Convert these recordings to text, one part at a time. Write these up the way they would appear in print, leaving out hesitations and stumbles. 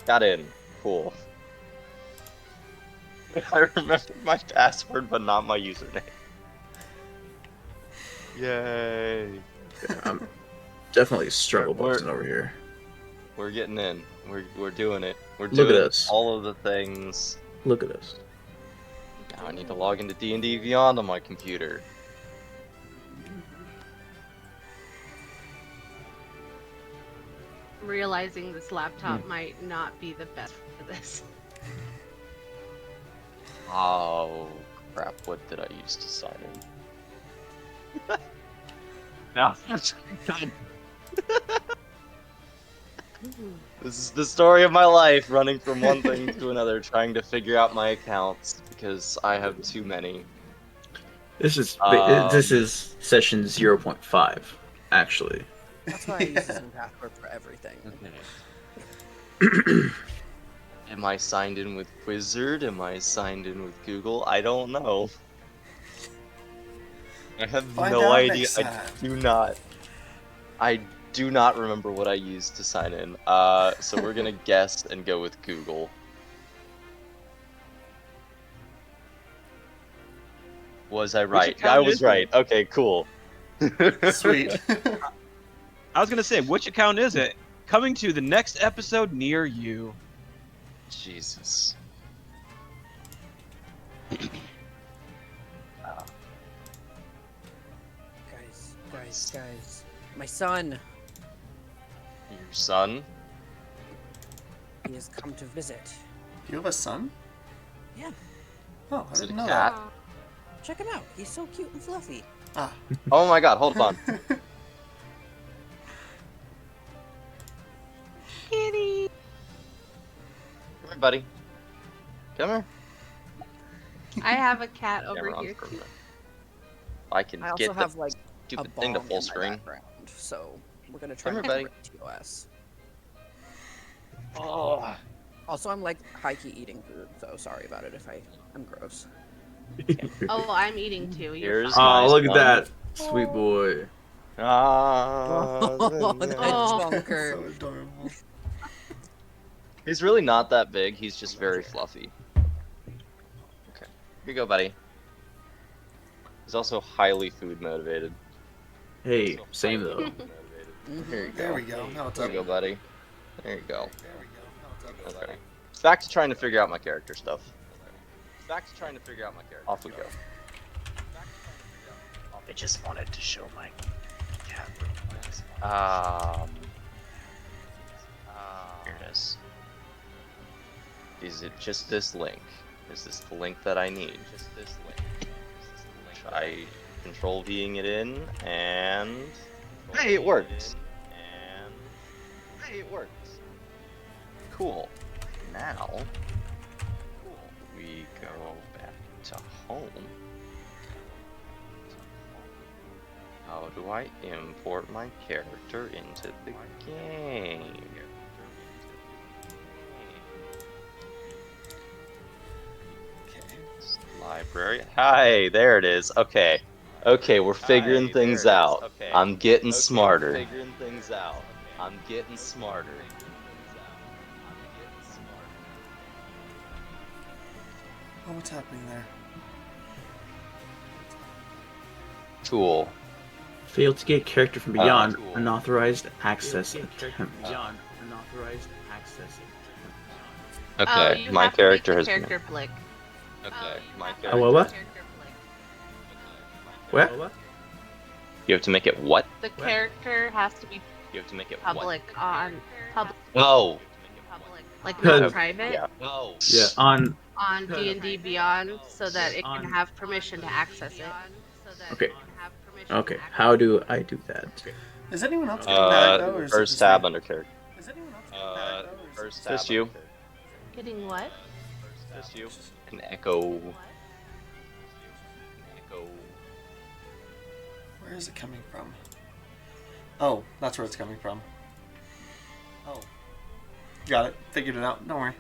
Got in. Cool. I remember my password, but not my username. Yay! I'm definitely struggle We're- busting over here. We're getting in. We're doing it. We're Look doing at us. all of the things. Look at us. Now I need to log into D&D Beyond on my computer. Realizing this laptop might not be the best for this. Oh crap! What did I use to sign in? No, God. This is the story of my life, running from one thing to another, trying to figure out my accounts because I have too many. This is session 0.5, actually. That's why I use the same password for everything. Am I signed in with Wizard? Am I signed in with Google? I don't know. I have Find no out idea. next time. I do not remember what I used to sign in. So we're gonna guess and go with Google. Was I right? account I is was it? right. Okay, cool. Sweet. I was gonna say, which account is it? Coming to the next episode near you. Jesus. Guys. My son, Your son? he has come to visit. You have a son? Yeah, Oh, I Is it a didn't know cat? that. check him out. He's so cute and fluffy. Ah. Oh my god, hold on. Kitty. Come here, buddy. Come here. I have a cat over Camera on here for a too. minute. I can I also get have the like a stupid bomb thing to in full my screen. background, so we're gonna try Come to here, get TOS. Oh. Also, I'm like high-key eating food, so sorry about it if I'm gross. Oh, I'm eating too. You're Here's fine. Oh, look at son. that. Sweet boy. Ah, That Oh. chunker. So adorable. He's really not that big. He's just very fluffy. Okay, here you go, buddy. He's also highly food motivated. Hey, same though. Here you go. There we go. Now it's There up. you go, buddy. There you go. There we go. Now it's up. Okay. Back to trying to figure out my character stuff. Back to trying to figure out my character. Off we go. I just wanted to show my cat. Here it is. Is it just this link? Is this the link that I need? Just this link. Try control Ving it in and hey, it works. And hey, it works. Cool. Now we go back to home. How do I import my character into the game? Okay. Library. Hi, there it is. Okay. Okay, we're figuring things out. Okay. I'm getting Okay, smarter. we're Figuring things out. I'm getting smarter. Oh, what's happening there? Cool. Failed to get character from beyond. Cool. Unauthorized access attempt. Beyond. Unauthorized access Oh, Okay, you my have to make character the has character blick. Okay, my have to character. make what? the character blick. What? You have to make it what? The character has to be You have to make it public on public, Oh. like Because- not private, Yeah. Oh. Yeah, on. on D&D Beyond, so that it can On- have permission to access it. Okay. Okay, how do I do that? Is anyone else getting back though, or is it First just tab me? under character. Is anyone else getting back though, or is it First just tab. Just me? you. Getting what? Just you. An echo. Echo. Where is it coming from? Oh, that's where it's coming from. Oh. Got it. Figured it out. Don't worry.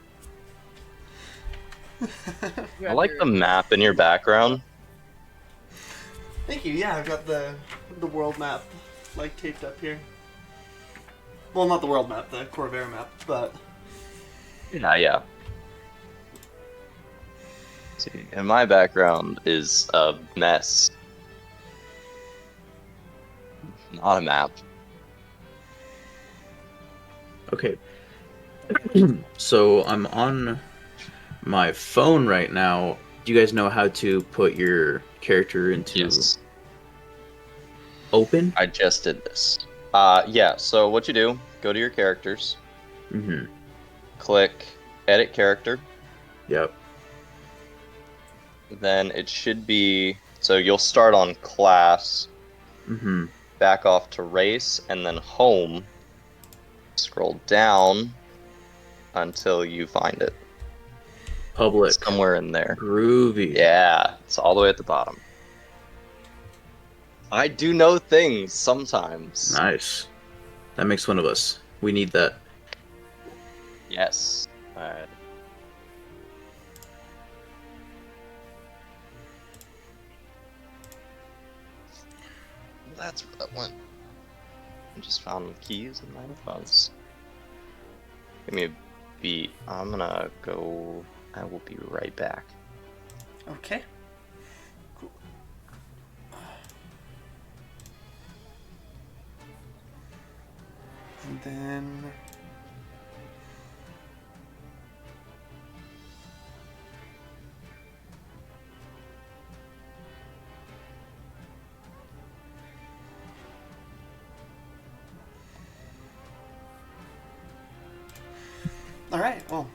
I like the map in your background. Thank you. Yeah, I've got the world map like taped up here. Well, not the world map, the Corvair map, but Yeah. See, and my background is a mess, not a map. Okay. So I'm on my phone right now. Do you guys know how to put your character into Yes, open? I just did this. Yeah. So what you do? Go to your characters, Mm-hmm. click Edit Character. Yep. Then it should be so you'll start on Class, Mm-hmm. back off to Race, and then Home. Scroll down until you find it. Public. Somewhere in there. Groovy. Yeah, it's all the way at the bottom. I do know things sometimes. Nice. That makes one of us. We need that. Yes. Alright. That's where that went. I just found keys in my headphones. Give me a beat. I'm gonna go. I will be right back. Okay. Cool. And then. All right. Well,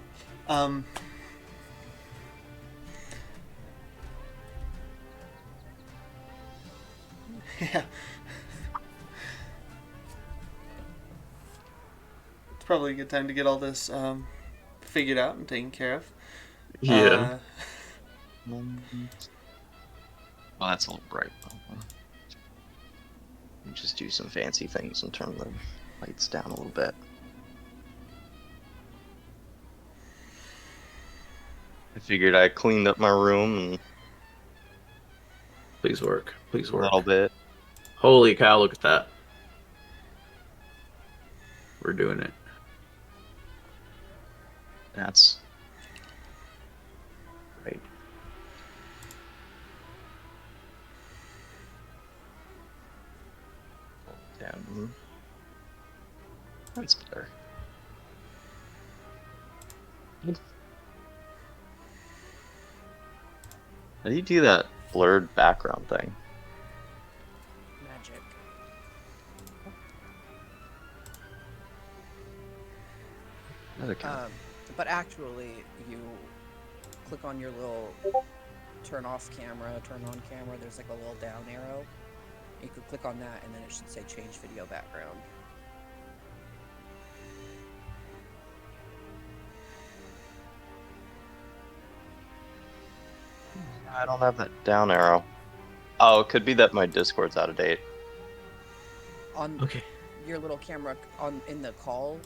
yeah. It's probably a good time to get all this figured out and taken care of. Yeah. Well, that's a little bright. Just do some fancy things and turn the lights down a little bit. I figured I cleaned up my room Please work. Please a work. little bit. Holy cow, look at that. We're doing it. That's right. Down. That's better. How do you do that blurred background thing? Magic. But actually, you click on your little turn off camera, turn on camera. There's like a little down arrow. You could click on that, and then it should say change video background. I don't have that down arrow. Oh, it could be that my Discord's out of date. On Okay. your little camera in the call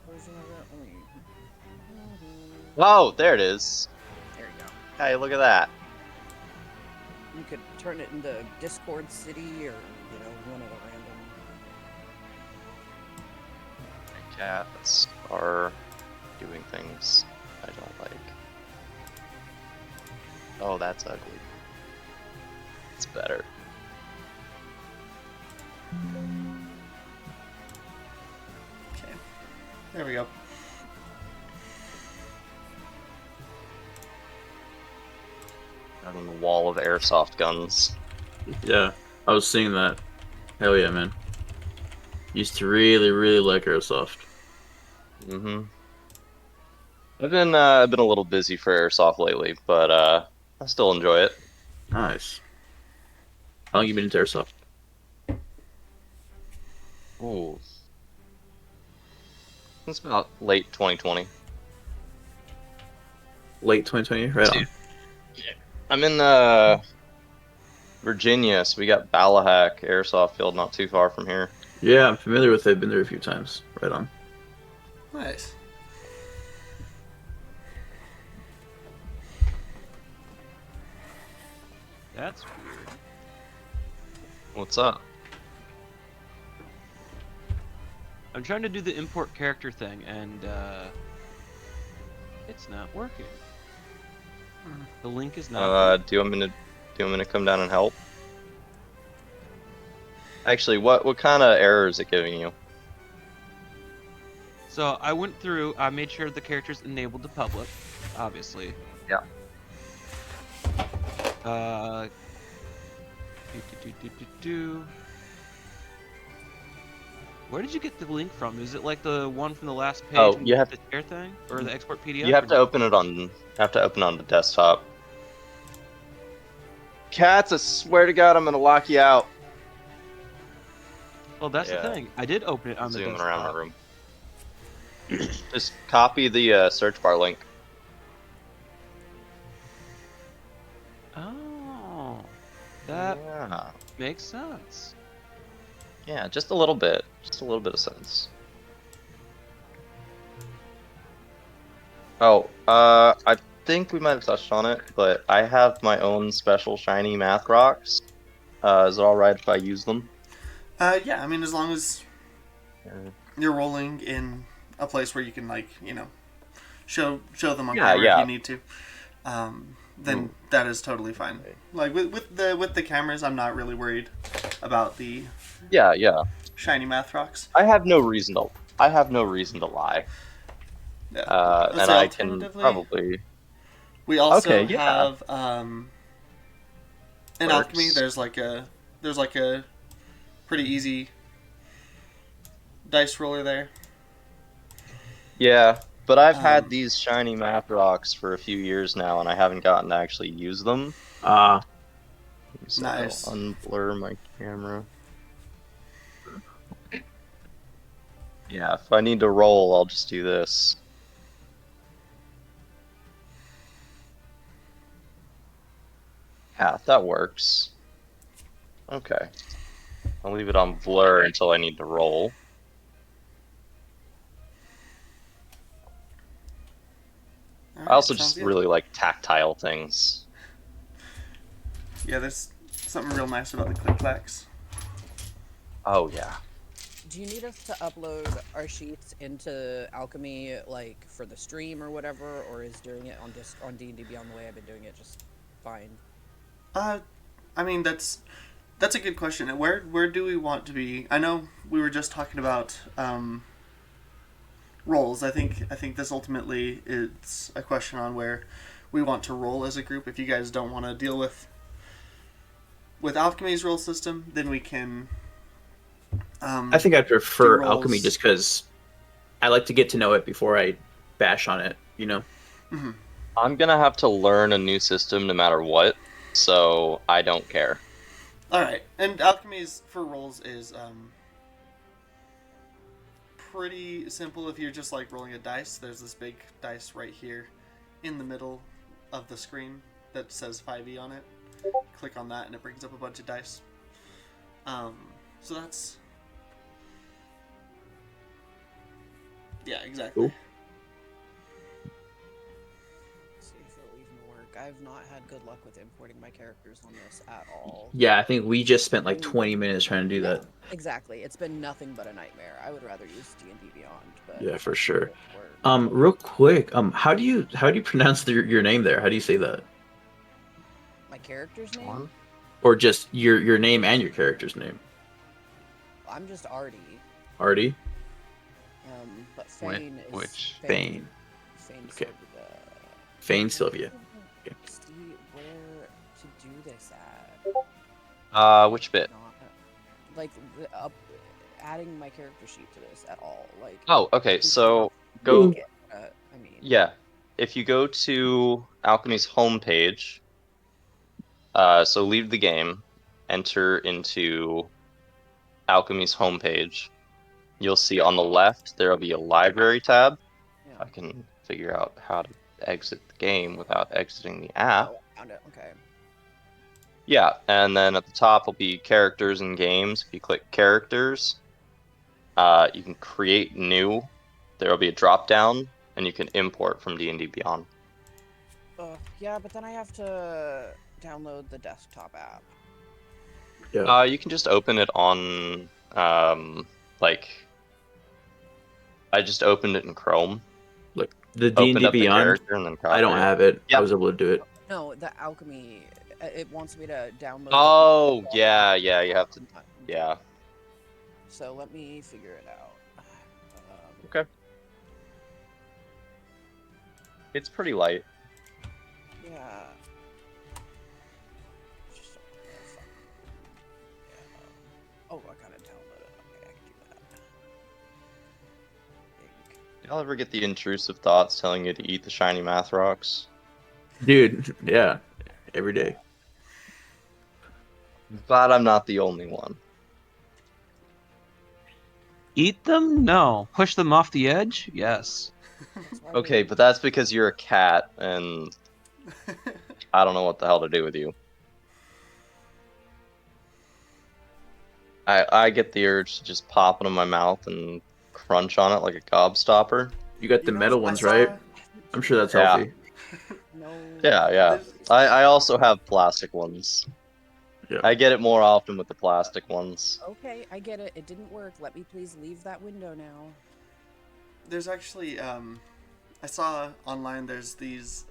version of it. Let me... Oh, there it is. There you go. Hey, look at that. You could turn it into Discord City or, one of the random. Cats are doing things I don't like. Oh, that's ugly. It's better. Okay. There we go. On the wall of airsoft guns. Yeah, I was seeing that. Hell yeah, man. Used to really, really like airsoft. Mm-hmm. I've been a little busy for airsoft lately, but I still enjoy it. Nice. How long you been into airsoft? Ooh. It's about late 2020. Late 2020, right on. I'm in Virginia, so we got Ballahack Airsoft Field not too far from here. Yeah, I'm familiar with it. Been there a few times. Right on. Nice. That's weird. What's up? I'm trying to do the import character thing, and It's not working. The link is not. Do you want me to come down and help? Actually, what kind of error is it giving you? So I went through. I made sure the characters enabled to public, obviously. Yeah. Uh. Where did you get the link from? Is it like the one from the last page? Oh, when you have the share thing or the export PDF? You have to open it on the desktop. Cats, I swear to God, I'm gonna lock you out. Well, that's Yeah. the thing. I did open it on the Zooming desktop. around my room. Just copy the search bar link. Oh, that Yeah. makes sense. Yeah, just a little bit. Just a little bit of sense. Oh, I think we might have touched on it, but I have my own special shiny math rocks. Is it alright if I use them? Yeah, I mean, as long as you're rolling in a place where you can, like, you know, show them on camera if you need to, then that is totally fine. Like with the cameras, I'm not really worried about the shiny math rocks. I have no reason to lie. Yeah. And I can probably. We also Okay, yeah. have in Works. alchemy. There's like a pretty easy dice roller there. Yeah, but I've had these shiny math rocks for a few years now, and I haven't gotten to actually use them. So Nice. I'll unblur my camera. Yeah, if I need to roll, I'll just do this. Yeah, that works. Okay. I'll leave it on blur until I need to roll. I also just really like tactile things. Yeah, there's something real nice about the click clacks. Oh yeah. Do you need us to upload our sheets into Alchemy, like, for the stream or whatever, or is doing it on D&D Beyond the way I've been doing it just fine? I mean, that's a good question. Where do we want to be? I know we were just talking about roles. I think this ultimately is a question on where we want to roll as a group. If you guys don't want to deal with Alchemy's role system, then we can. I think I'd prefer roles. Alchemy just because I like to get to know it before I bash on it, you know? Mm-hmm. I'm gonna have to learn a new system no matter what, so I don't care. Alright, and Alchemy's for roles is pretty simple. If you're just like rolling a dice, there's this big dice right here in the middle of the screen that says 5e on it. Click on that and it brings up a bunch of dice. So that's... Yeah, exactly. Cool. See if it'll even work. I've not had good luck with importing my characters on this at all. Yeah, I think we just spent like 20 minutes trying to do that. Exactly. It's been nothing but a nightmare. I would rather use D&D Beyond, but Yeah, for sure. it worked. Real quick, how do you pronounce your name there? How do you say that? My character's name? Or just your name and your character's name? I'm just Artie. Artie? But Fane is... Which? Fane. Fane Okay. Sylvia. Fane Sylvia. See where to do this at. Which bit? Not, like, adding my character sheet to this at all. Like. Oh, okay, so go... I mean... Yeah, if you go to Alchemy's homepage, so leave the game, enter into Alchemy's homepage, you'll see on the left there will be a library tab. Yeah. I can figure out how to exit the game without exiting the app. Oh, I found it. Okay. Yeah, and then at the top will be characters and games. If you click characters, you can create new. There will be a drop down, and you can import from D&D Beyond. Yeah, but then I have to download the desktop app. Yeah. You can just open it on, like, I just opened it in Chrome. The opened D&D up the Beyond, character and then copied I don't it. have it. Yep. I was able to do it. No, the alchemy. It wants me to download. Oh, yeah, you have to. Yeah. So let me figure it out. Okay. It's pretty light. Yeah. Oh, I gotta download it. Okay, I can do that. Y'all ever get the intrusive thoughts telling you to eat the shiny math rocks? Dude, yeah. Every day. Glad I'm not the only one. Eat them? No. Push them off the edge? Yes. Okay, but that's because you're a cat, and I don't know what the hell to do with you. I get the urge to just pop it in my mouth and crunch on it like a gobstopper. You got the metal ones, right? I'm sure that's Yeah. healthy. No. Yeah. I also have plastic ones. Yeah. I get it more often with the plastic ones. Okay, I get it. It didn't work. Let me please leave that window now. There's actually, I saw online there's these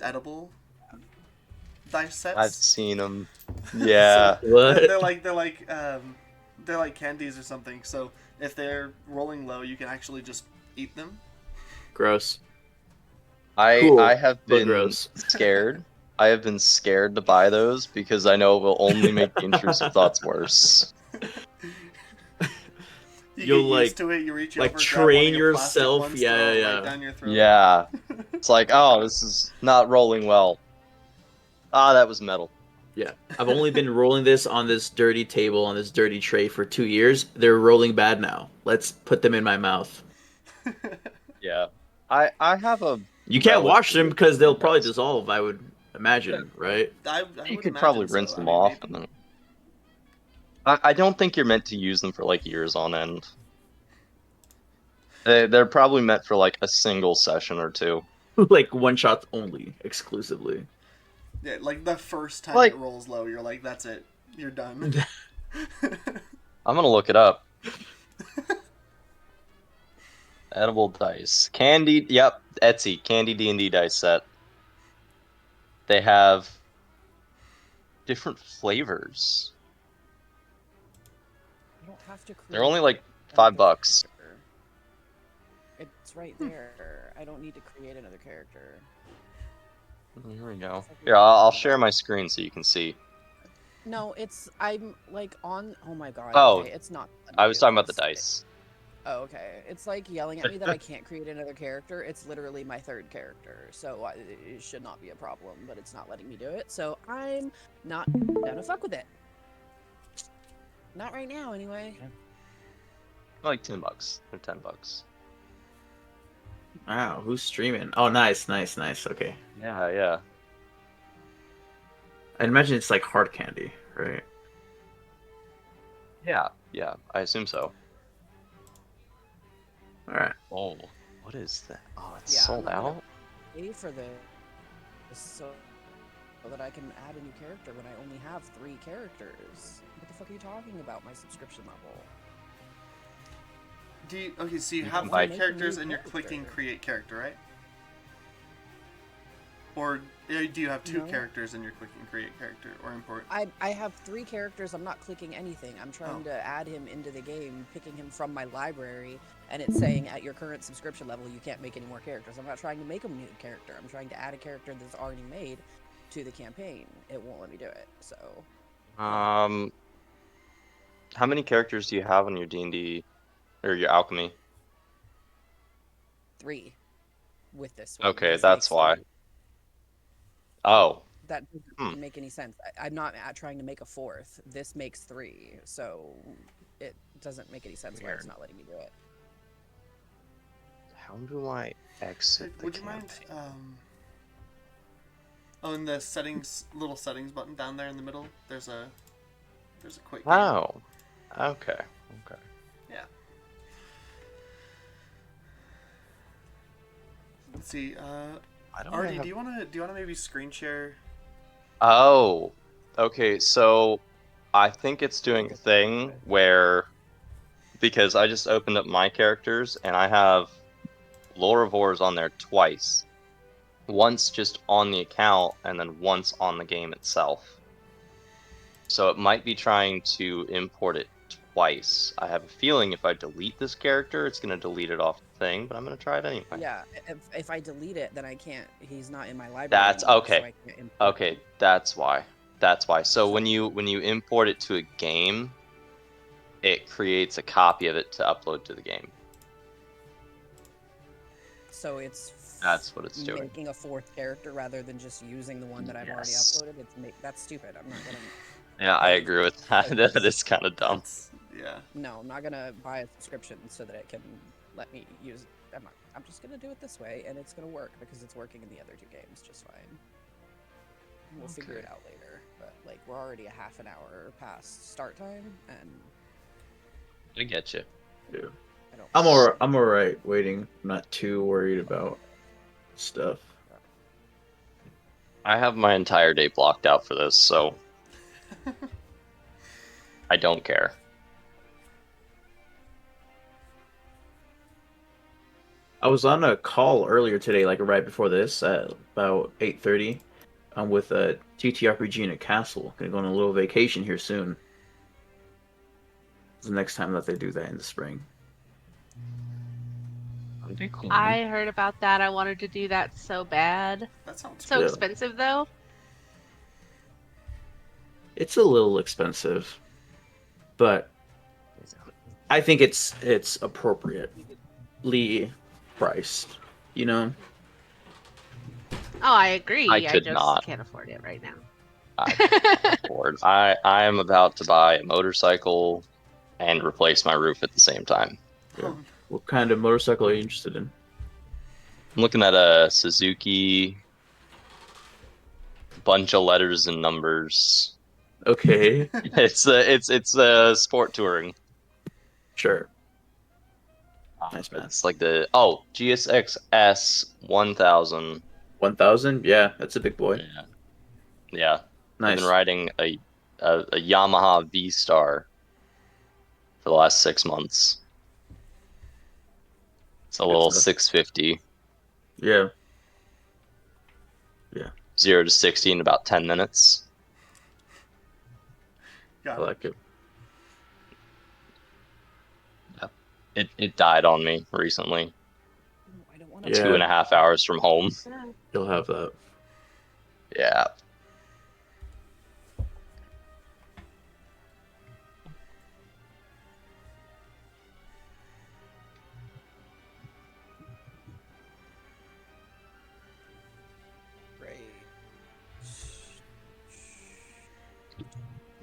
edible dice sets. I've seen them. Yeah. So What? they're like candies or something. So if they're rolling low, you can actually just eat them. Gross. I have but been gross. scared. I have been scared to buy those because I know it will only make the intrusive thoughts worse. You'll You'll, get used to it. You reach like, over, grab one of train your plastic yourself. ones, Yeah, throw it yeah. right down your throat. Yeah. It's like, oh, this is not rolling well. Ah, that was metal. Yeah. I've only been rolling this on this dirty table, on this dirty tray for 2 years. They're rolling bad now. Let's put them in my mouth. Yeah. I have a... You can't wash them because they'll probably Yes. dissolve, I would imagine, right? I You would could probably imagine rinse so. them I mean, off. maybe- And then... I don't think you're meant to use them for, like, years on end. They're probably meant for, like, a single session or two. Like one shots only, exclusively. Yeah, like the first time Like- it rolls low, you're like, that's it. You're done. I'm gonna look it up. Edible dice. Candy, yep, Etsy. Candy D&D dice set. They have different flavors. You don't have to create. They're only like another $5. character. It's right there. I don't need to create another character. Here we go. Here, I'll share my screen so you can see. No, I'm like on. Oh my god. Oh, okay, it's not. I was talking about the dice. Oh, okay. It's like yelling at me that I can't create another character. It's literally my third character, so it should not be a problem, but it's not letting me do it, so I'm not gonna fuck with it. Not right now, anyway. Like $10. They're $10. Wow, who's streaming? Oh, nice. Okay. Yeah. I'd imagine it's like hard candy, right? Yeah, I assume so. Alright. Oh, what is that? Oh, it's Yeah, sold I'm gonna out? Pay for this so that I can add a new character when I only have 3 characters. What the fuck are you talking about? My subscription level. Okay, so you You have can 3 buy- characters and you're character. clicking create character, right? Or do you have 2 No. characters and you're clicking create character or import? I have 3 characters. I'm not clicking anything. I'm trying to add him into the game, picking him from my library, and it's saying at your current subscription level you can't make any more characters. I'm not trying to make a new character. I'm trying to add a character that's already made to the campaign. It won't let me do it. So How many characters do you have on your D&D or your alchemy? 3 with this one. Okay, This that's makes why. 3. Oh, That doesn't make any sense. I'm not trying to make a 4th. This makes 3, so it doesn't make any sense why it's not letting me do it. how do I exit the Would you mind? campaign? Oh, in the settings, little settings button down there in the middle, there's a quick. Oh, okay. Yeah. Let's see. I don't Artie, have... do you wanna maybe screen share? Oh, okay. So I think it's doing a thing where because I just opened up my characters and I have Lorivores on there twice. Once just on the account and then once on the game itself. So it might be trying to import it twice. I have a feeling if I delete this character, it's going to delete it off the thing, but I'm going to try it anyway. Yeah, if I delete it, then I can't. He's not in my library. That's anymore, okay. So I can't import Okay, him. that's why. That's why. So when you import it to a game, it creates a copy of it to upload to the game. So it's That's what it's doing. Making a fourth character rather than just using the one that I've already Yes. uploaded. That's stupid. I'm not gonna. Yeah, I agree with that. That is kind of dumb. Yeah. No, I'm not gonna buy a subscription so that it can let me use. I'm just gonna do it this way, and it's gonna work because it's working in the other two games just fine. We'll figure it out later. But like, we're already a half an hour past start time, and I get you. Yeah. I don't. I'm alright waiting. I'm not too worried about stuff. I have my entire day blocked out for this, so I don't care. I was on a call earlier today, like right before this, at about 8:30. I'm with a TTRPG in a castle. Gonna go on a little vacation here soon. It's the next time that they do that in the spring. I heard about that. I wanted to do that so bad. That sounds So Yeah. expensive though. It's a little expensive, but I think it's appropriately priced. You know. Oh, I agree. I I could just not. can't afford it right now. I can't afford. I am about to buy a motorcycle and replace my roof at the same time. Yeah. What kind of motorcycle are you interested in? I'm looking at a Suzuki, bunch of letters and numbers. Okay, It's sport touring. sure. Nice, man. It's like the GSX-S 1000. 1000? Yeah, that's a big boy. Yeah, yeah. I've Nice. been riding a Yamaha V-Star for the last 6 months. It's a little stuff. 650. Yeah. 0 to 60 in about 10 minutes. I like it. It died on me recently. I don't want Yeah. 2.5 hours from home. You'll have that. Yeah.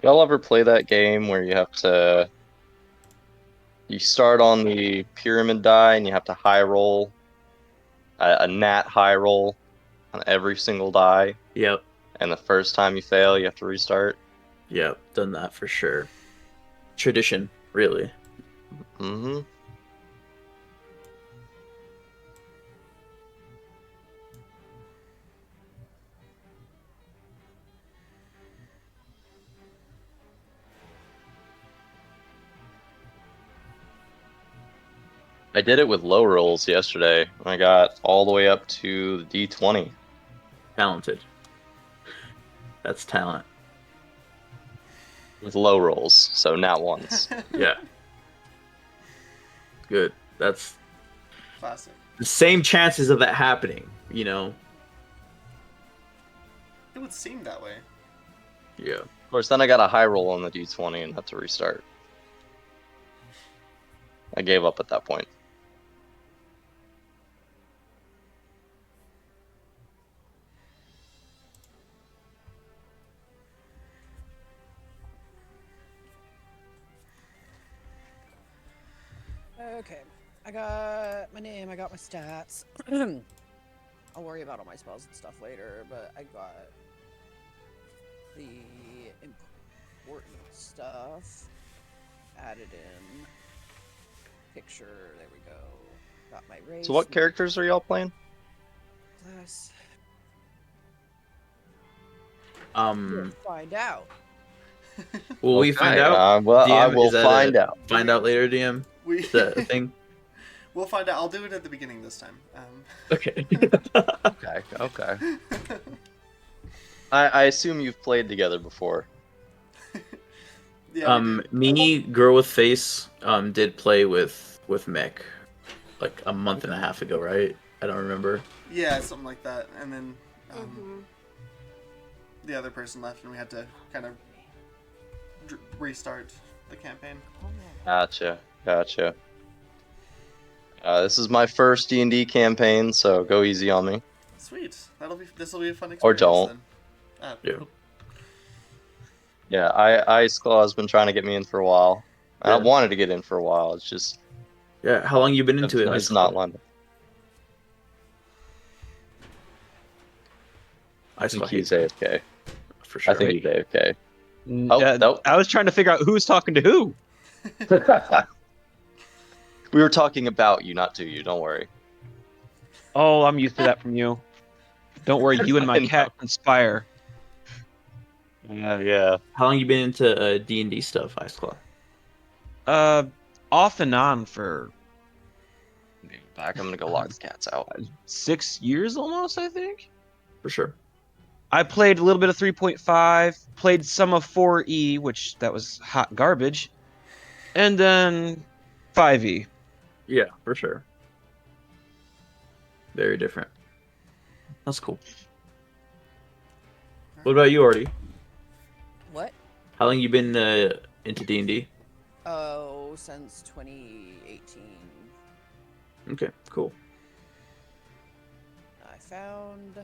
Y'all ever play that game where you start on the pyramid die and you have to high roll a nat high roll on every single die, Yep. and the first time you fail, you have to restart? Yep. Done that for sure. Tradition, really. Mm-hmm. I did it with low rolls yesterday. I got all the way up to the D20. Talented. That's talent. With low rolls, so not once. Yeah. Good. That's Classic. the same chances of that happening, you know? It would seem that way. Yeah. Of course, then I got a high roll on the D20 and had to restart. I gave up at that point. Okay, I got my name, I got my stats. I'll worry about all my spells and stuff later, but I got the important stuff added in. Picture, there we go. Got my race. So what characters are y'all playing? Class. Um, You'll find out. will we find Okay, out? well, I DM, will is that find a out. Find out later, DM? Is that a thing? We'll find out. I'll do it at the beginning this time. Okay. Okay. I assume you've played together before. Yeah, we did. Me, girl with face, did play with Mech like a month and a half ago, right? I don't remember. Yeah, something like that. And then Mm-hmm. the other person left, and we had to kind of restart the campaign. Gotcha. This is my first D&D campaign, so go easy on me. Sweet. This will be a fun experience. Or don't. Then. Yeah. Yeah, Ice Claw's been trying to get me in for a while. I Yeah. wanted to get in for a while. It's just Yeah. How long you been into it? it's not London. I think he's AFK. For sure. I think he's AFK. Nope. I was trying to figure out who's talking to who. We were talking about you, not to you. Don't worry. Oh, I'm used to that from you. Don't worry, you and my cat conspire. Yeah. How long you been into D&D stuff, Ice Claw? Off and on for Back. I'm gonna go lock the cats out. 6 years almost, I think. For sure. I played a little bit of 3.5, played some of 4E, which that was hot garbage, and then 5E. Yeah, for sure. Very different. That's cool. What about you, Artie? What? How long you been into D&D? Oh, since 2018. Okay, cool. I found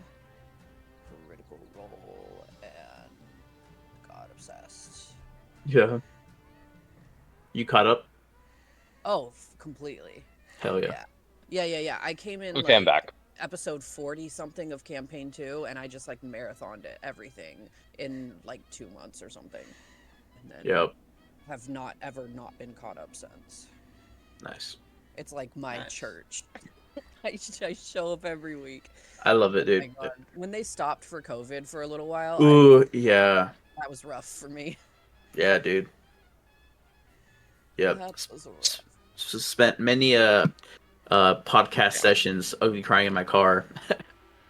Critical Role and got obsessed. Yeah. You caught up? Oh, completely. Hell yeah. Yeah. I came in Okay, I'm back. episode 40 something of campaign 2, and I just like marathoned it, everything in like 2 months or something. And then Yep. have not ever not been caught up since. Nice. It's like my church. I show up every week. I love it, dude. My God. When they stopped for COVID for a little while, Ooh, yeah. that was rough for me. Yeah, dude. Yep. That was rough. Spent many podcast sessions of me crying in my car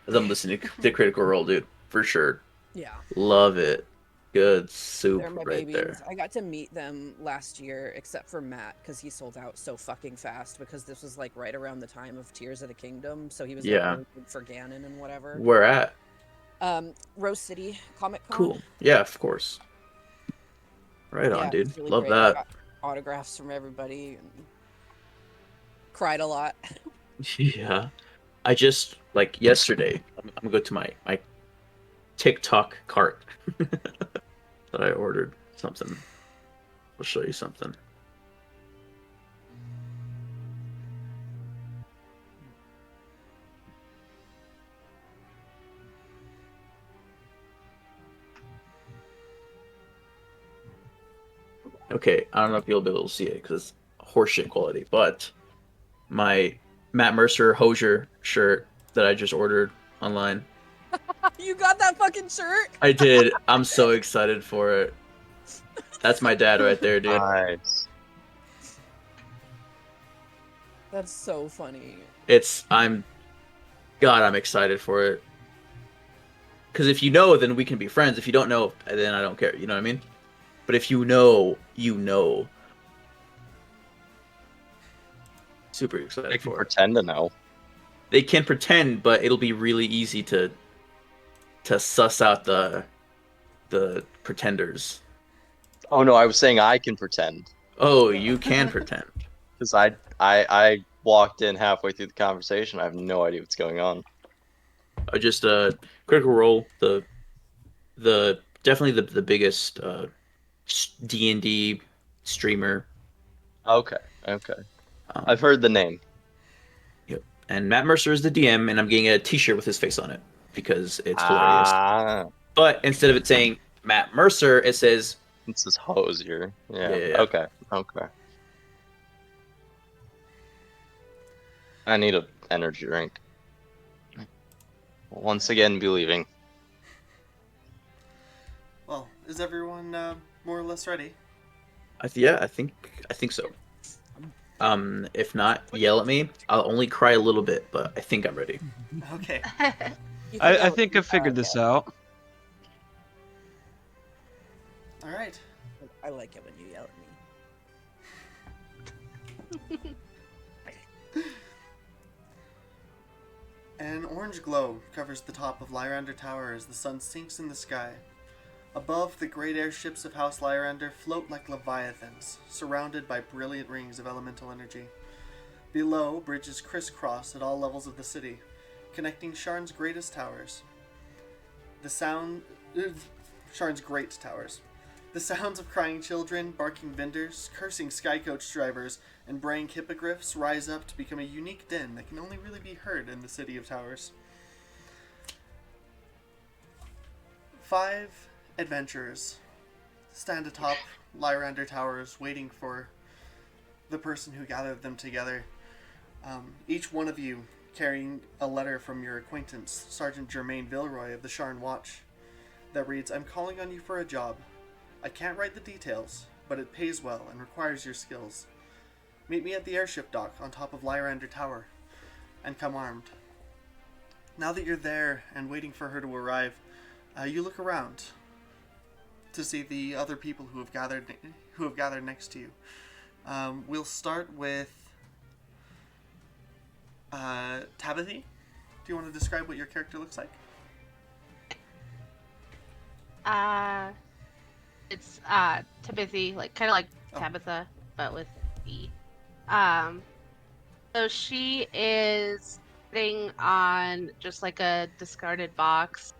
as I'm listening to Critical Role, dude. For sure. Yeah. Love it. Good soup They're my right babies. there. I got to meet them last year, except for Matt, because he sold out so fucking fast, because this was like right around the time of Tears of the Kingdom, so he was like really good for Ganon and whatever. Where at? Rose City Comic Con. Cool. Yeah, of course. Right on, dude. Really Love great. I that. got autographs from everybody and cried a lot. Yeah. I just, like, yesterday, I'm gonna go to my TikTok cart that I ordered something. I'll show you something. Okay, I don't know if you'll be able to see it because it's horseshit quality, but my Matt Mercer Hosier shirt that I just ordered online. You got that fucking shirt? I did. I'm so excited for it. That's my dad right there, dude. Nice. That's so funny. I'm excited for it. Because if you know, then we can be friends. If you don't know, then I don't care. You know what I mean? But if you know, you know. Super excited They can for it. pretend to know. They can pretend, but it'll be really easy to suss out the pretenders. Oh no, I was saying I can pretend. Oh, you can pretend. Because I walked in halfway through the conversation. I have no idea what's going on. I just Critical Role, the definitely the biggest D&D streamer. Okay. I've heard the name. Yep. And Matt Mercer is the DM, and I'm getting a T-shirt with his face on it because it's hilarious. But instead of it saying Matt Mercer, it says This is Hosier. Yeah. Yeah. Okay. I need a energy drink. Once again, believing. Well, is everyone more or less ready? I think so. If not, yell at me. I'll only cry a little bit, but I think I'm ready. Okay. You can I yell at think me. I figured this out. All right. I like it when you yell at me. An orange glow covers the top of Lyrander Tower as the sun sinks in the sky. Above, the great airships of House Lyrander float like leviathans, surrounded by brilliant rings of elemental energy. Below, bridges crisscross at all levels of the city, connecting Sharn's greatest towers. Sharn's great towers. The sounds of crying children, barking vendors, cursing skycoach drivers, and braying hippogriffs rise up to become a unique din that can only really be heard in the City of Towers. 5 adventurers stand atop Lyrander Towers waiting for the person who gathered them together. Each one of you carrying a letter from your acquaintance, Sergeant Germaine Villeroy of the Sharn Watch, that reads, "I'm calling on you for a job. I can't write the details, but it pays well and requires your skills. Meet me at the airship dock on top of Lyrander Tower, and come armed." Now that you're there and waiting for her to arrive, you look around to see the other people who have gathered next to you. We'll start with Tabithy. Do you want to describe what your character looks like? It's Tabithy, like kind of like Tabitha, but with E. So she is sitting on just like a discarded box,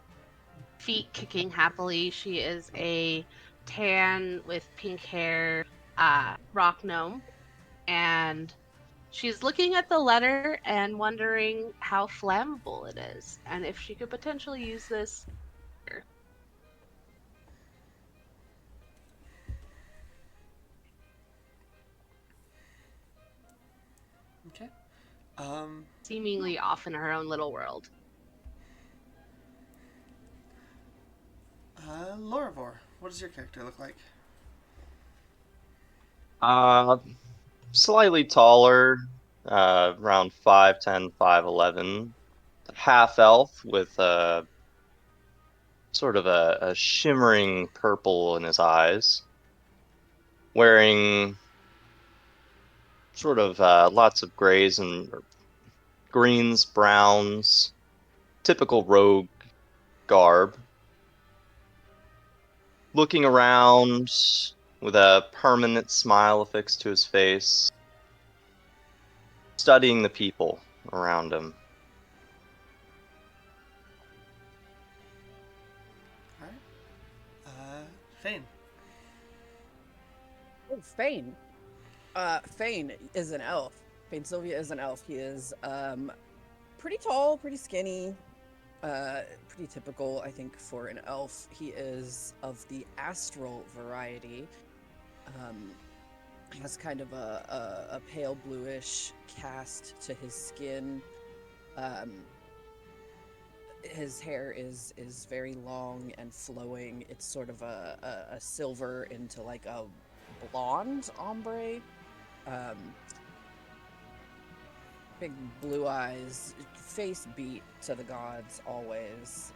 feet kicking happily. She is a tan with pink hair, rock gnome, and she's looking at the letter and wondering how flammable it is, and if she could potentially use this. Okay. Seemingly off in her own little world. Loravor, what does your character look like? Slightly taller, around 5'10", 5'11", half elf with sort of a shimmering purple in his eyes, wearing sort of lots of grays and greens, browns, typical rogue garb. Looking around with a permanent smile affixed to his face, studying the people around him. Alright. Fane. Oh, Fane. Fane is an elf. Fane Sylvia is an elf. He is pretty tall, pretty skinny, pretty typical, I think, for an elf. He is of the astral variety. He has kind of a pale bluish cast to his skin. His hair is very long and flowing. It's sort of a silver into like a blonde ombre. Big blue eyes, face beat to the gods always.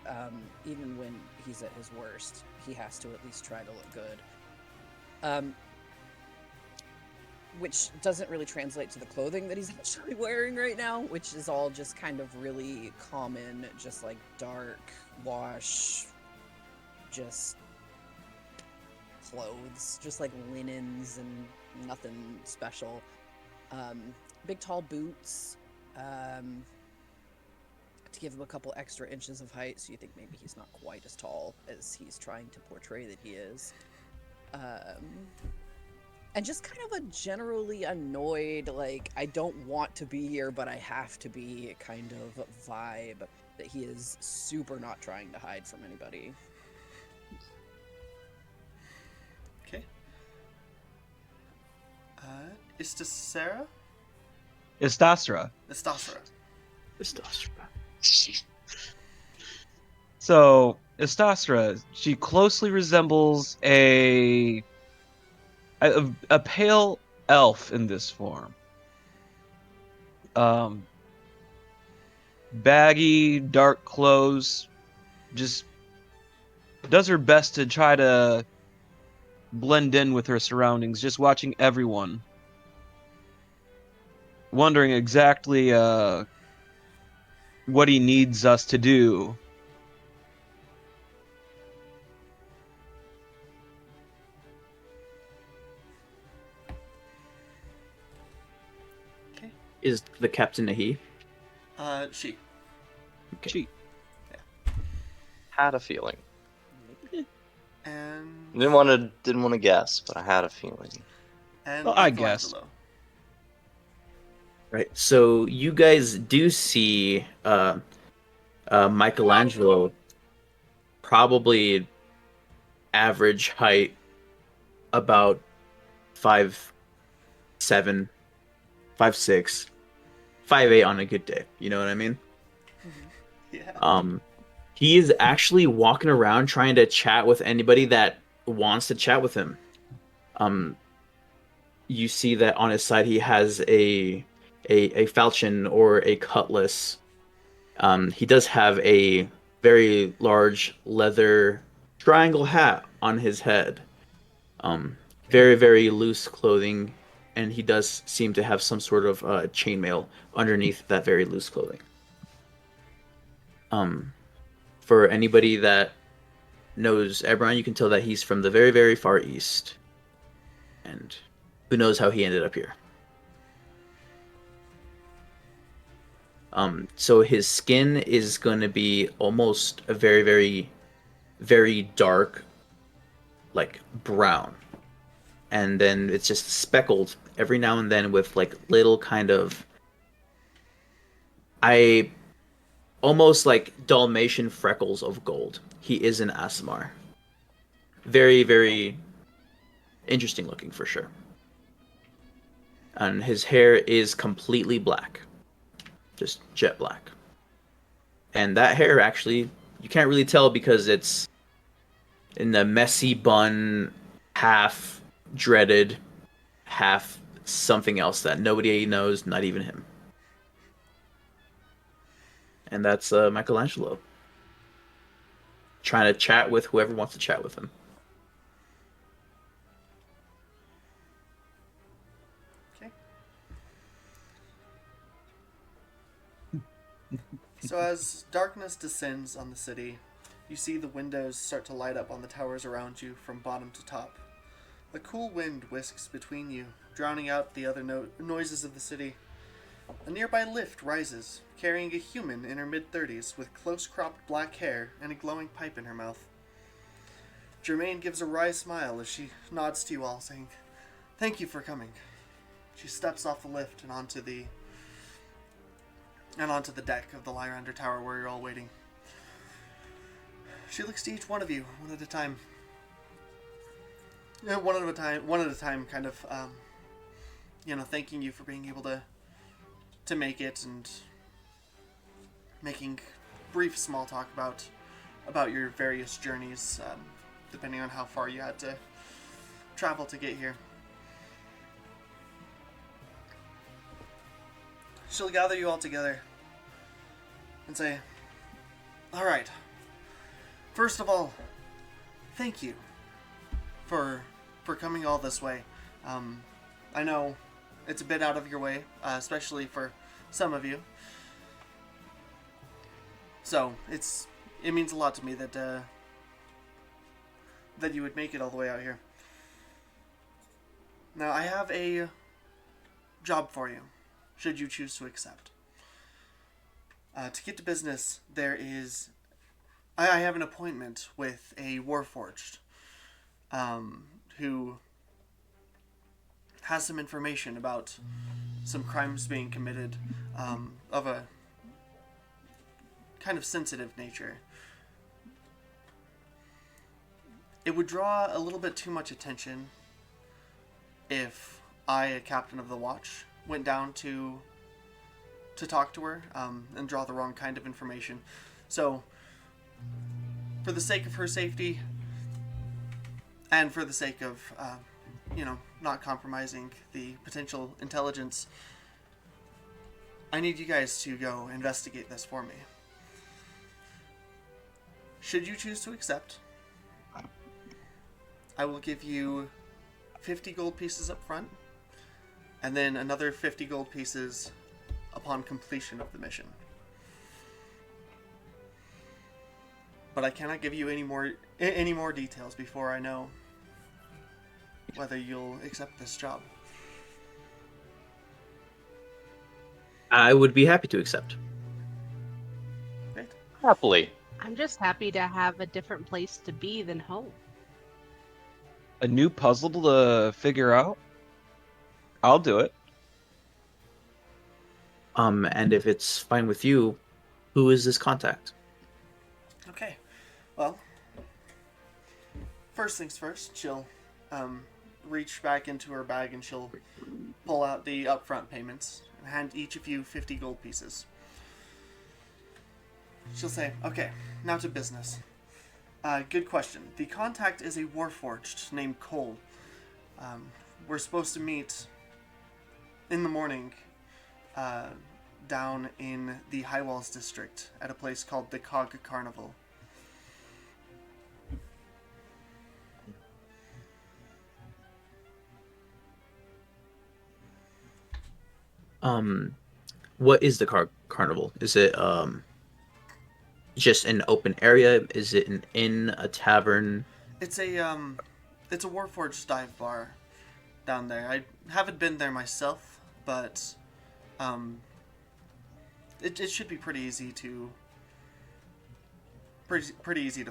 Even when he's at his worst, he has to at least try to look good. Which doesn't really translate to the clothing that he's actually wearing right now, which is all just kind of really common, just like dark wash, just clothes, just like linens and nothing special. Big tall boots, to give him a couple extra inches of height, so you think maybe he's not quite as tall as he's trying to portray that he is. And just kind of a generally annoyed, like, I don't want to be here, but I have to be kind of vibe that he is super not trying to hide from anybody. Okay. Istasera? Istasra. Istasra. So, Istasra, she closely resembles a pale elf in this form. Baggy, dark clothes, just does her best to try to blend in with her surroundings, just watching everyone. Wondering exactly what he needs us to do. Okay. Is the captain a he? She. Okay. She. Had a feeling. And Didn't want to guess, but I had a feeling. And Well, I guess. Michelangelo. Right. So you guys do see Michelangelo, probably average height, about 5'7", 5'6", 5'8" on a good day. You know what I mean? Yeah. He is actually walking around trying to chat with anybody that wants to chat with him. You see that on his side he has a falchion or a cutlass. He does have a very large leather triangle hat on his head. Very, very loose clothing, and he does seem to have some sort of chainmail underneath that very loose clothing. For anybody that knows Eberron, you can tell that he's from the very, very far east. And who knows how he ended up here. So his skin is going to be almost a very, very, very dark, like brown. And then it's just speckled every now and then with like little kind of, almost like Dalmatian freckles of gold. He is an Aasimar. Very, very interesting looking for sure. And his hair is completely black. Just jet black. And that hair actually, you can't really tell because it's in the messy bun, half dreaded, half something else that nobody knows, not even him. And that's Michelangelo. Trying to chat with whoever wants to chat with him. Okay. So as darkness descends on the city, you see the windows start to light up on the towers around you from bottom to top. A cool wind whisks between you, drowning out the other noises of the city. A nearby lift rises, carrying a human in her mid-30s with close-cropped black hair and a glowing pipe in her mouth. Germaine gives a wry smile as she nods to you all, saying, "Thank you for coming." She steps off the lift and onto the deck of the Lyrander Tower where you're all waiting. She looks to each one of you, one at a time, kind of, thanking you for being able to make it and making brief small talk about your various journeys, depending on how far you had to travel to get here. She'll gather you all together and say, "All right. First of all, thank you for coming all this way. I know it's a bit out of your way, especially for some of you. So it means a lot to me that you would make it all the way out here. Now I have a job for you, should you choose to accept. To get to business, I have an appointment with a Warforged, who has some information about some crimes being committed, of a kind of sensitive nature. It would draw a little bit too much attention if I, a captain of the watch, went down to talk to her, and draw the wrong kind of information. So, for the sake of her safety, and for the sake of, not compromising the potential intelligence, I need you guys to go investigate this for me. Should you choose to accept, I will give you 50 gold pieces up front, and then another 50 gold pieces upon completion of the mission. But I cannot give you any more details before I know whether you'll accept this job. I would be happy to accept. Great. Happily. I'm just happy to have a different place to be than home. A new puzzle to figure out? I'll do it. And if it's fine with you, who is this contact? Okay. Well, first things first, she'll reach back into her bag and she'll pull out the upfront payments and hand each of you 50 gold pieces. She'll say, okay, now to business. Good question. The contact is a warforged named Cole. We're supposed to meet in the morning down in the High Walls district at a place called the Cog Carnival. What is the carnival? Is it just an open area? Is it an inn, a tavern? It's a Warforged dive bar down there. I haven't been there myself, but it should be pretty easy to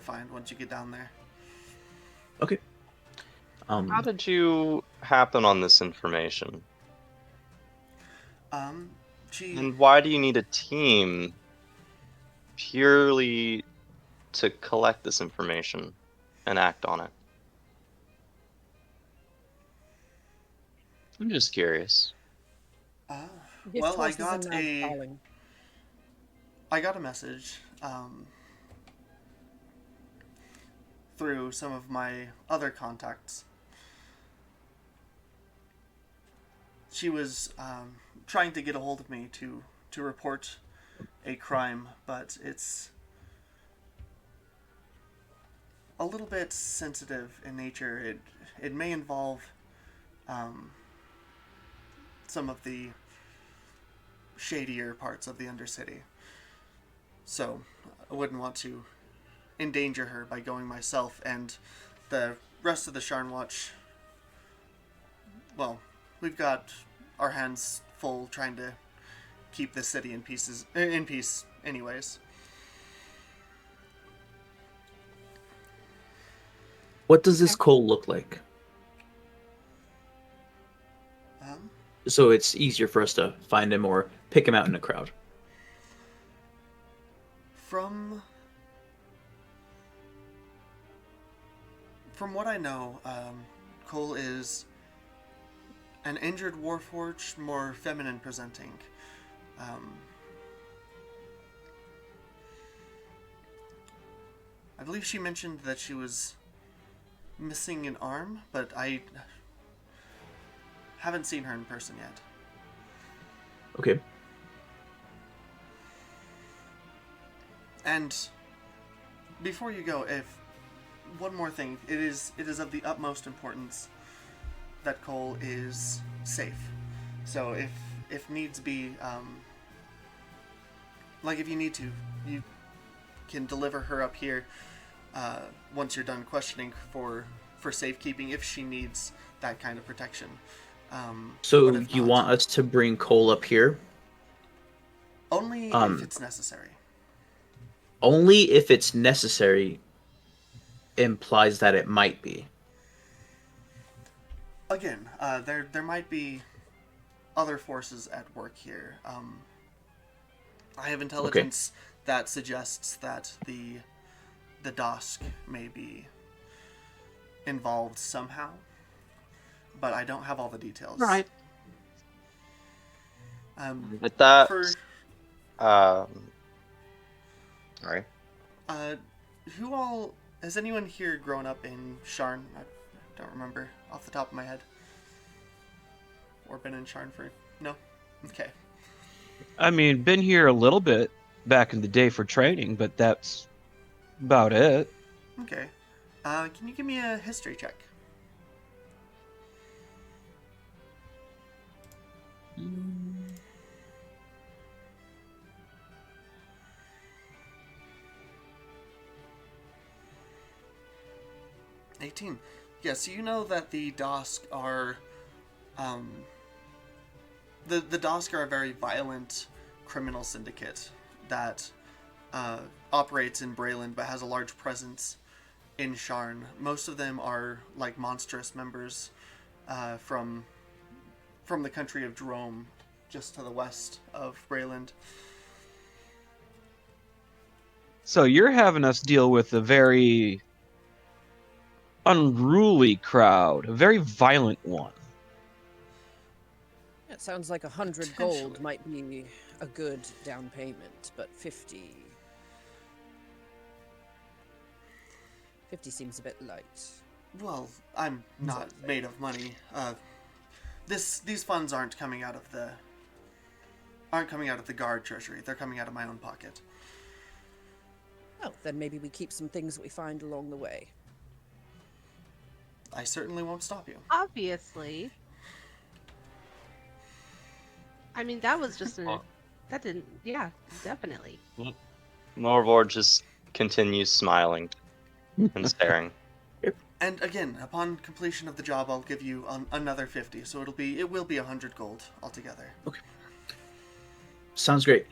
find once you get down there. Okay. How did you happen on this information? And why do you need a team purely to collect this information and act on it? I'm just curious. Well, I got a message through some of my other contacts. She was trying to get a hold of me to report a crime, but it's a little bit sensitive in nature. It may involve some of the shadier parts of the Undercity. So I wouldn't want to endanger her by going myself, and the rest of the Sharn Watch, well, we've got our hands full trying to keep the city in peace anyways. What does this Cole look like? So it's easier for us to find him or pick him out in a crowd. From what I know, Cole is an injured warforged, more feminine presenting. I believe she mentioned that she was missing an arm, but I haven't seen her in person yet. Okay. And before you go, one more thing, it is of the utmost importance that Cole is safe. So if needs be, like if you need to, you can deliver her up here once you're done questioning for safekeeping if she needs that kind of protection. So you want us to bring Cole up here? Only if it's necessary. Only if it's necessary implies that it might be. Again, there might be other forces at work here. I have intelligence that suggests that the Dosk may be involved somehow, but I don't have all the details. Right. With that, Alright. Who all has anyone here grown up in Sharn? I don't remember off the top of my head. Or been in Sharn for no? Okay. I mean, been here a little bit back in the day for training, but that's about it. Okay. Can you give me a history check? Mm. 18. Yeah, so you know that the Dosk are, the Dosk are a very violent criminal syndicate that operates in Brayland but has a large presence in Sharn. Most of them are like monstrous members from the country of Drome, just to the west of Brayland. So you're having us deal with a very unruly crowd, a very violent one. It sounds like 100 gold might be a good down payment, but 50 seems a bit light. Well, I'm not made of money. These funds aren't coming out of the guard treasury. They're coming out of my own pocket. Oh, then maybe we keep some things that we find along the way. I certainly won't stop you. Obviously. I mean, that was just that didn't... Yeah, definitely. Norvor just continues smiling and staring. And again, upon completion of the job, I'll give you another 50. So it will be 100 gold altogether. Okay. Sounds great.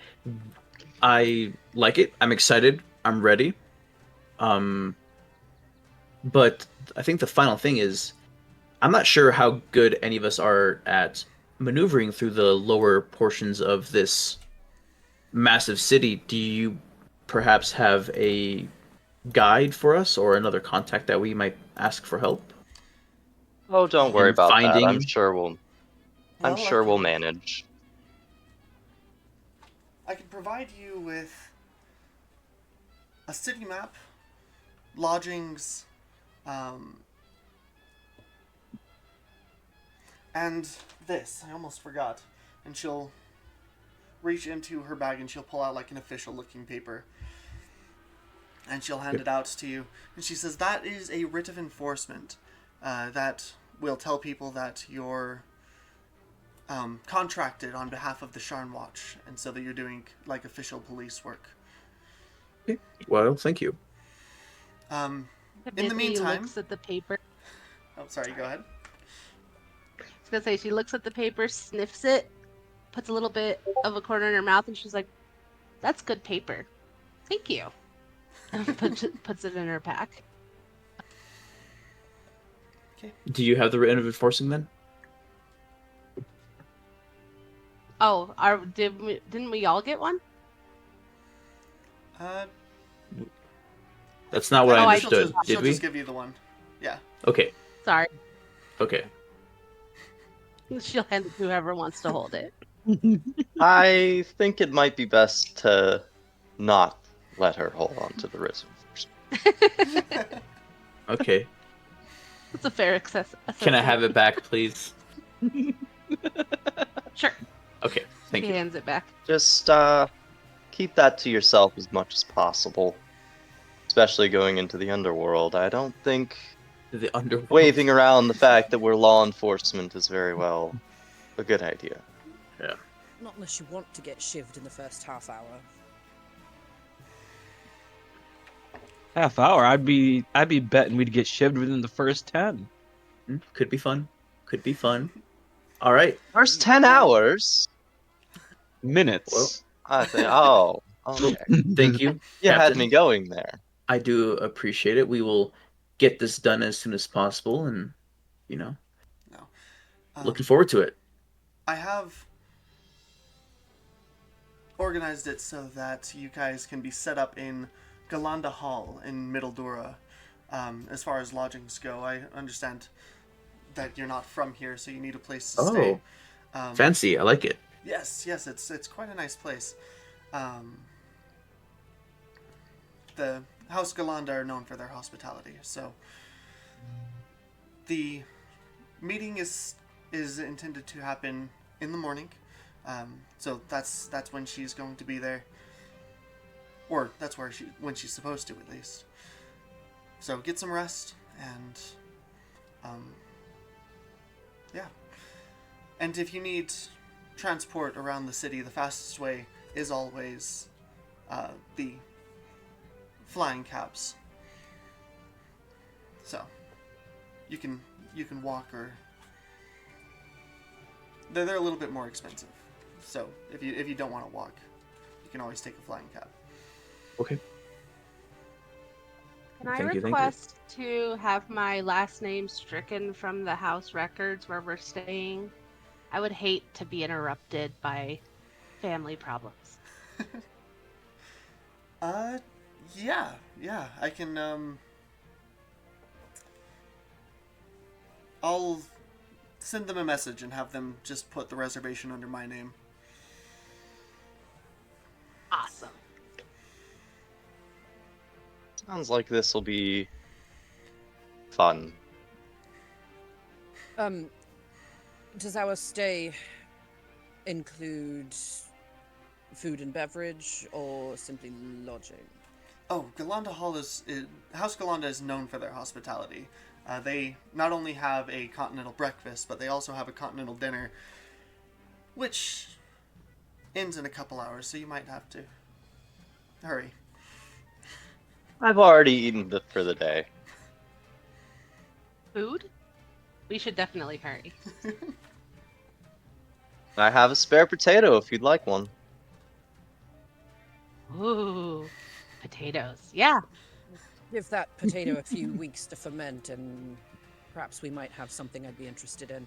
I like it. I'm excited. I'm ready. But I think the final thing is, I'm not sure how good any of us are at maneuvering through the lower portions of this massive city. Do you perhaps have a guide for us or another contact that we might ask for help? Oh, don't worry about that. I'm sure Well, we'll manage. I can provide you with a city map, lodgings, and this. I almost forgot. And she'll reach into her bag and she'll pull out like an official looking paper. And she'll hand it out to you. And she says, that is a writ of enforcement that will tell people that you're contracted on behalf of the Sharn Watch. And so that you're doing like official police work. Okay. Well, thank you. In the meantime... looks at the paper. Oh, sorry, go ahead. I was going to say, she looks at the paper, sniffs it, puts a little bit of a corner in her mouth, and she's like, that's good paper. Thank you. And puts it in her pack. Okay. Do you have the written of enforcing then? Oh, didn't we all get one? That's not what I understood. She'll Did we? just give you the one. Yeah. Okay. Sorry. Okay. She'll hand it to whoever wants to hold it. I think it might be best to not let her hold on to the wrist first. Okay. That's a fair assessment. Can I have it back, please? Sure. Okay, thank He you. hands it back. Just keep that to yourself as much as possible. Especially going into the underworld. I don't think The underworld. waving around the fact that we're law enforcement is very well a good idea. Yeah. Not unless you want to get shivved in the first half hour. Half hour? I'd be betting we'd get shivved within the first 10 Could be fun. Could be fun. All right. First 10 hours? minutes. Well, I think. Oh, okay. Thank you. You had Captain. me going there. I do appreciate it. We will get this done as soon as possible, and No. looking forward to it. I have organized it so that you guys can be set up in Galanda Hall in Middle Dura. As far as lodgings go, I understand that you're not from here, so you need a place to stay. Fancy. I like it. Yes, it's quite a nice place. The House Galanda are known for their hospitality, so the meeting is intended to happen in the morning. So that's when she's going to be there, or that's when she's supposed to, at least. So get some rest, and yeah. And if you need transport around the city, the fastest way is always the flying cabs. So you can walk, or they're a little bit more expensive. So if you don't want to walk, you can always take a flying cab. Okay. Can I Thank you. request to have my last name stricken from the house records where we're staying? I would hate to be interrupted by family problems. Yeah, I can, I'll send them a message and have them just put the reservation under my name. Awesome. Sounds like this will be fun. Does our stay include food and beverage, or simply lodging? Oh, Galanda Hall House Galanda is known for their hospitality. They not only have a continental breakfast, but they also have a continental dinner, which ends in a couple hours, so you might have to hurry. I've already eaten for the day. Food? We should definitely hurry. I have a spare potato if you'd like one. Ooh, potatoes. Yeah. Give that potato a few weeks to ferment, and perhaps we might have something I'd be interested in.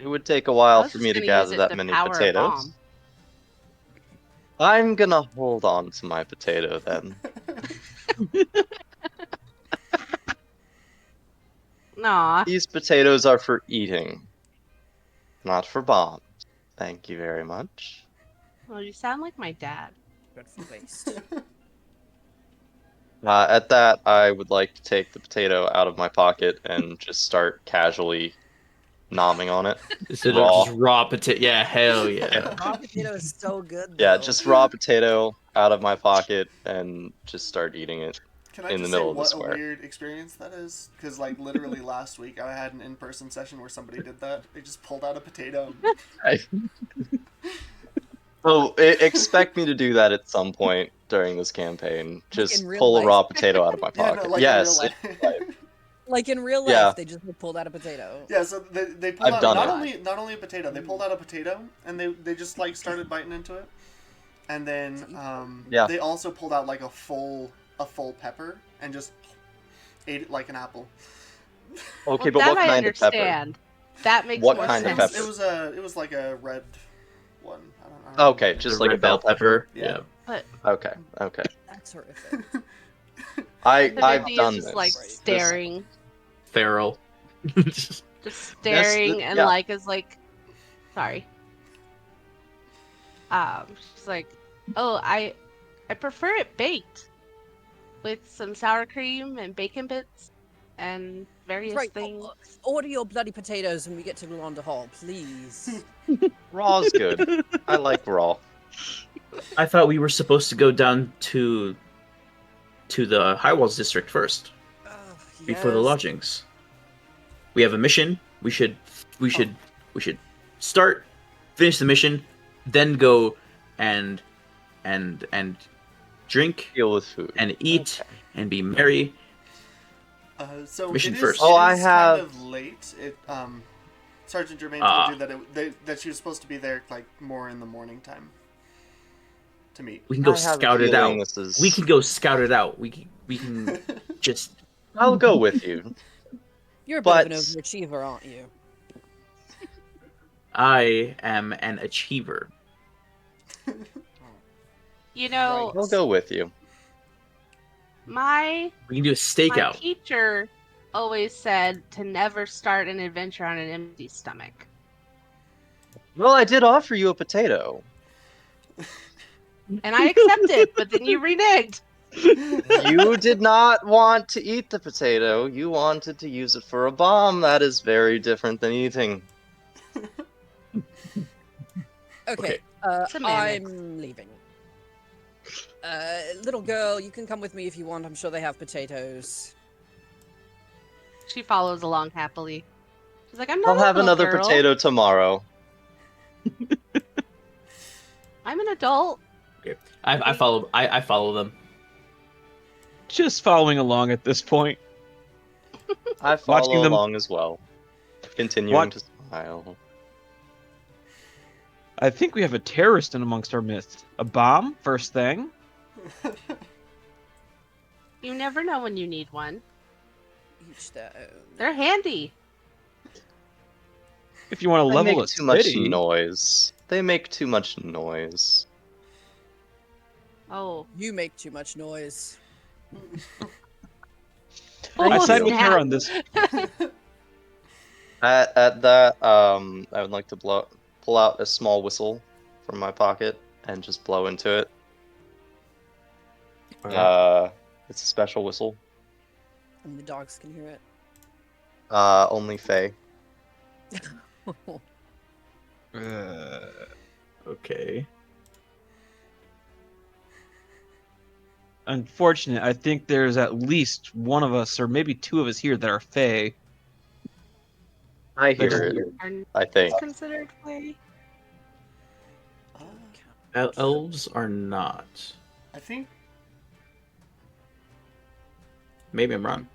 It would take a I while was for just me to gonna gather use it that to many power a potatoes. bomb. I'm gonna hold on to my potato then. Aw. These potatoes are for eating, not for bombs. Thank you very much. Well, you sound like my dad. Good for waste. At that, I would like to take the potato out of my pocket and just start casually nomming on it. Instead Raw. of just raw potato. Yeah, hell yeah. Raw potato is so good, Yeah, though. just raw potato out of my pocket and just start eating it. Can I In the just middle say of the what a square. weird experience that is? Because, like, literally last week I had an in-person session where somebody did that. They just pulled out a potato. So expect me to do that at some point during this campaign. Just in real pull a life? raw potato out of my Yeah, pocket. no, like Yes. in real life. Like in real life, Yeah. they just pulled out a potato. Yeah, so they pulled I've out done not only a potato, they pulled out a potato and they just like started biting into it, and then Yeah. they also pulled out like a full pepper and just ate it like an apple. Okay, Well, but that what I kind of pepper? understand. That makes What more kind of sense. pepper? It was like a red one. I don't Okay, know. just The like a red bell pepper. Yeah. But Okay. That's horrific. I've Vicky done is just this. like staring, Feral. just staring, and yeah. like is like, sorry. She's like, oh, I prefer it baked with some sour cream and bacon bits and various Right. things. Order your bloody potatoes when we get to Galanda Hall, please. Raw's good. I like raw. I thought we were supposed to go down to the High Walls district first before the Yes. lodgings. We have a mission. We should start, finish the mission, then go and drink Deal with food. and eat Okay. and be merry. So Mission it is, first. it Oh, I is have- kind of late. Sergeant Germain told you that she was supposed to be there like more in the morning time to meet. We can go I have a scout it feeling out. this is- We can go scout it out. We can just. I'll go with you. You're a bit of an But- overachiever, aren't you? I am an achiever. You know, I'll go with you. my We can do a my stakeout. teacher always said to never start an adventure on an empty stomach. Well, I did offer you a potato. And I accepted, but then you reneged. You did not want to eat the potato. You wanted to use it for a bomb. That is very different than eating. Okay. Semantics. I'm leaving. Little girl, you can come with me if you want. I'm sure they have potatoes. She follows along happily. She's like, I'm not I'll a have little another girl. potato tomorrow. I'm an adult. Okay. I follow them. Just following along at this point. I Watching follow them- along as well, continuing What? to smile. I think we have a terrorist in amongst our midst. A bomb, first thing. You never know when you need one. Each their own. They're handy. If you want to They level make a too much city. noise. They make too much noise. Oh. You make too much noise. I Oh, side with snap. her on this. At that, I would like to pull out a small whistle from my pocket and just blow into it. It's a special whistle. And the dogs can hear it. Only Faye. Okay. Unfortunate. I think there's at least one of us, or maybe two of us here that are Fae. I That's hear it. weird. Are I think. considered play? Elves are not. I think Maybe I'm wrong.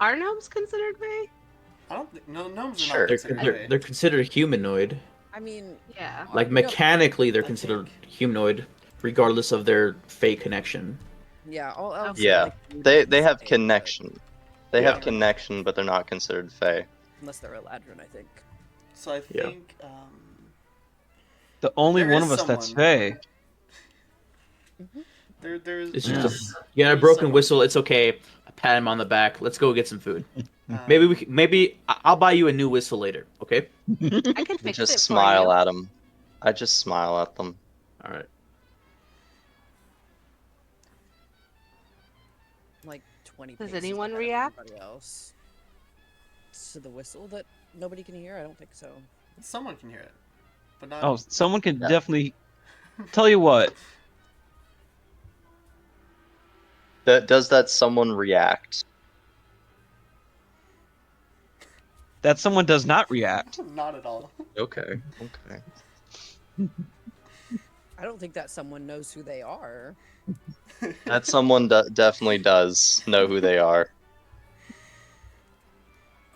Are gnomes considered play? I don't think gnomes are Sure. not They're, considered they're, fae. they're considered humanoid. I mean, Yeah. Like no, mechanically, they're I considered think- humanoid, regardless of their fake connection. yeah, all elves Yeah, are like They have fae, but connection. They Yeah. have connection, but they're not considered Fae. unless they're Eladrin, I think. So I Yeah. think The only There one is of us that's someone. Fae. there's It's Yeah. just you got a there's broken someone. whistle. It's okay. I pat him on the back. Let's go get some food. uh, Maybe I'll buy you a new whistle later. Okay. I can I fix just it smile for you. at them. I just smile at them. All right. Like 20 Does paces anyone ahead of react? everybody else. To the whistle that nobody can hear? I don't think so. someone can hear it, but not. Oh, someone can Yeah. definitely. Tell you what. Does that someone react? That someone does not react. Not at all. Okay. Okay. I don't think that someone knows who they are. That someone definitely does know who they are.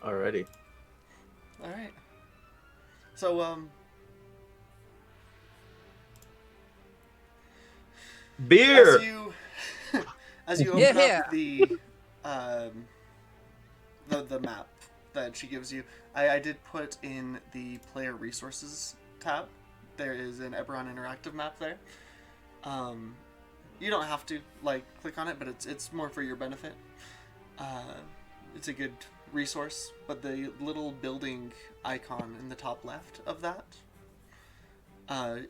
Alrighty. All right. So Beer. as you open up the map that she gives you, I did put in the player resources tab. There is an Eberron interactive map there. You don't have to click on it, but it's more for your benefit. It's a good resource, but the little building icon in the top left of that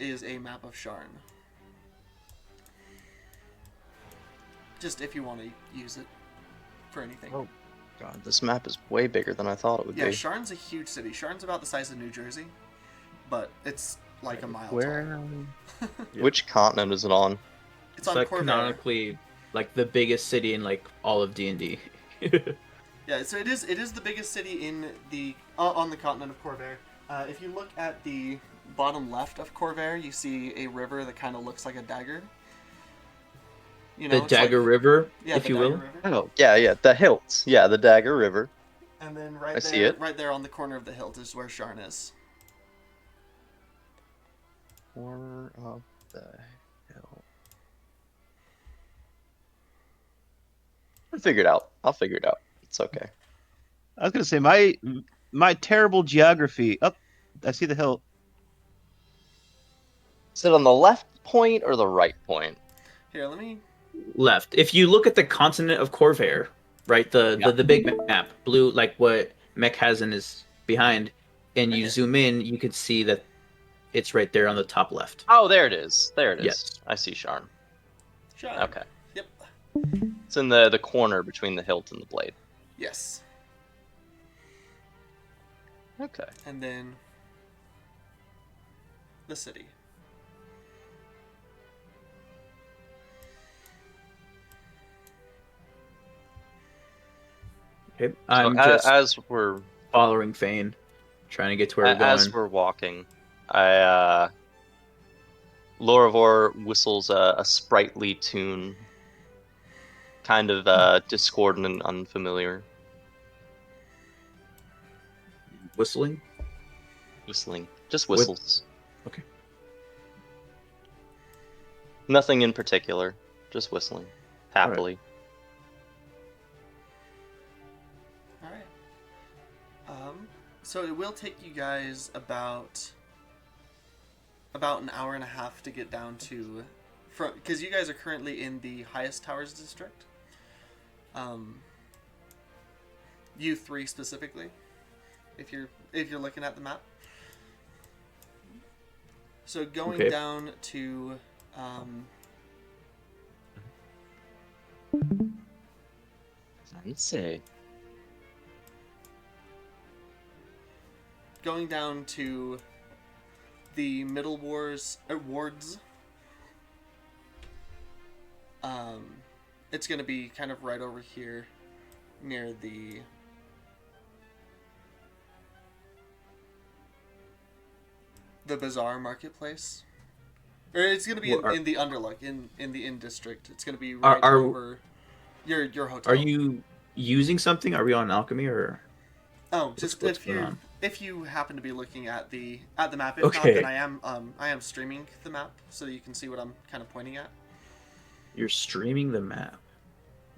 is a map of Sharn. Just if you want to use it for anything. Oh. God, this map is way bigger than I thought it would Yeah, be. Sharn's a huge city. Sharn's about the size of New Jersey, but it's like a mile Where? tall. Which continent is it on? It's on like Corvair. canonically like the biggest city in like all of D&D. Yeah, so it is the biggest city in the on the continent of Corvair. If you look at the bottom left of Corvair, you see a river that kind of looks like a dagger. You know, The it's Dagger like- River, yeah, if the you Dagger will. River. Oh, yeah, the hilt. Yeah, the Dagger River. And then I see it. right there on the corner of the hilt is where Sharn is. Corner of the hill. I'll figure it out. It's okay. I was gonna say my terrible geography. Oh, I see the hill. Is it on the left point or the right point? Here, let me. Left. If you look at the continent of Corvair, right, the big map, blue, like what Mech has in his behind, and you zoom in, you can see that it's right there on the top left. Oh, there it is. There it is. Yes. I see Sharn. Sharn. Okay. Yep. It's in the corner between the hilt and the blade. Yes. Okay. And then the city. Okay, So I'm just as we're following Fane, trying to get to where we're as going. we're walking, Loravor whistles a sprightly tune, kind of discordant and unfamiliar. Whistling? Whistling. Just With- whistles. Okay. Nothing in particular. Just whistling. Happily. Alright. So it will take you guys about an hour and a half to get down to, because you guys are currently in the highest towers district. You three specifically, if you're looking at the map. So going down to Let's see. going down to the middle wards. It's going to be kind of right over here near the bazaar marketplace. Or it's going to be in the Underlook, in the Inn district. It's going to be right over your hotel. Are you using something? Are we on alchemy or? Oh, just what's if you happen to be looking at the map, if not, then I am streaming the map so that you can see what I'm kind of pointing at. You're streaming the map.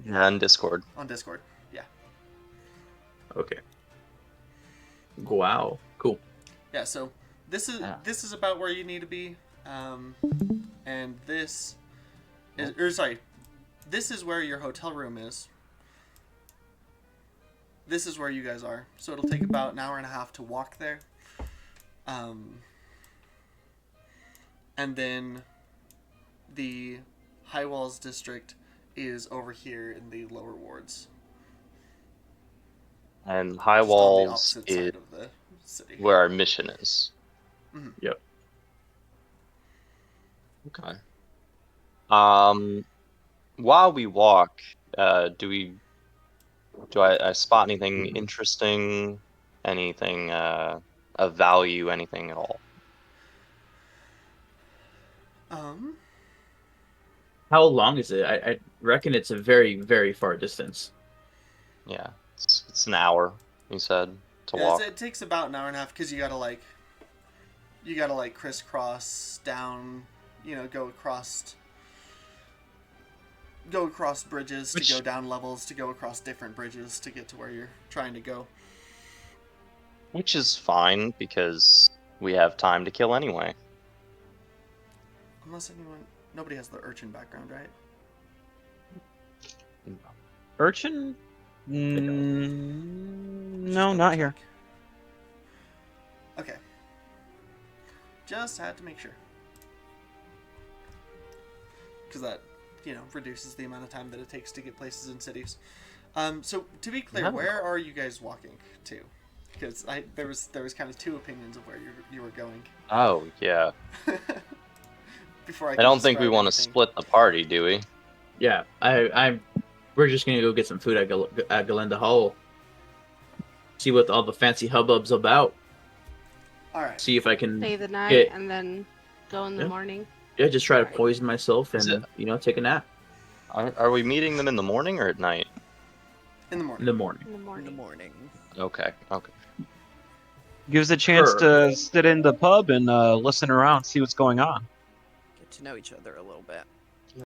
Yeah, on Discord. On Discord, yeah. Okay. Wow. Cool. Yeah. So this is about where you need to be, and this is where your hotel room is. This is where you guys are. So it'll take about an hour and a half to walk there. And then the High Walls district is over here in the lower wards. And High Just on the Walls opposite is side of the city. where our mission is. Mm-hmm. Yep. Okay. While we walk, do I spot anything interesting? Anything of value? Anything at all? How long is it? I reckon it's a very, very far distance. Yeah, it's an hour. You said to walk. It takes about an hour and a half because you gotta crisscross down. Go across bridges to go down levels to go across different bridges to get to where you're trying to go. Which is fine because we have time to kill anyway. Unless nobody has the urchin background, right? Urchin? No, not here. Okay. Just had to make sure. Because that, reduces the amount of time that it takes to get places in cities. So to be clear, where are you guys walking to? Because there was kind of two opinions of where you were going. Oh yeah. Before I don't think we want to split the party, do we? Yeah, we're just gonna go get some food at Galenda Hall. See what all the fancy hubbub's about. All right. See if I can stay the night and then go in the morning. Yeah, just try to poison myself and take a nap. Are we meeting them in the morning or at night? In the morning. In the morning. In the morning. Okay. Gives a chance to sit in the pub and listen around, see what's going on. Get to know each other a little bit.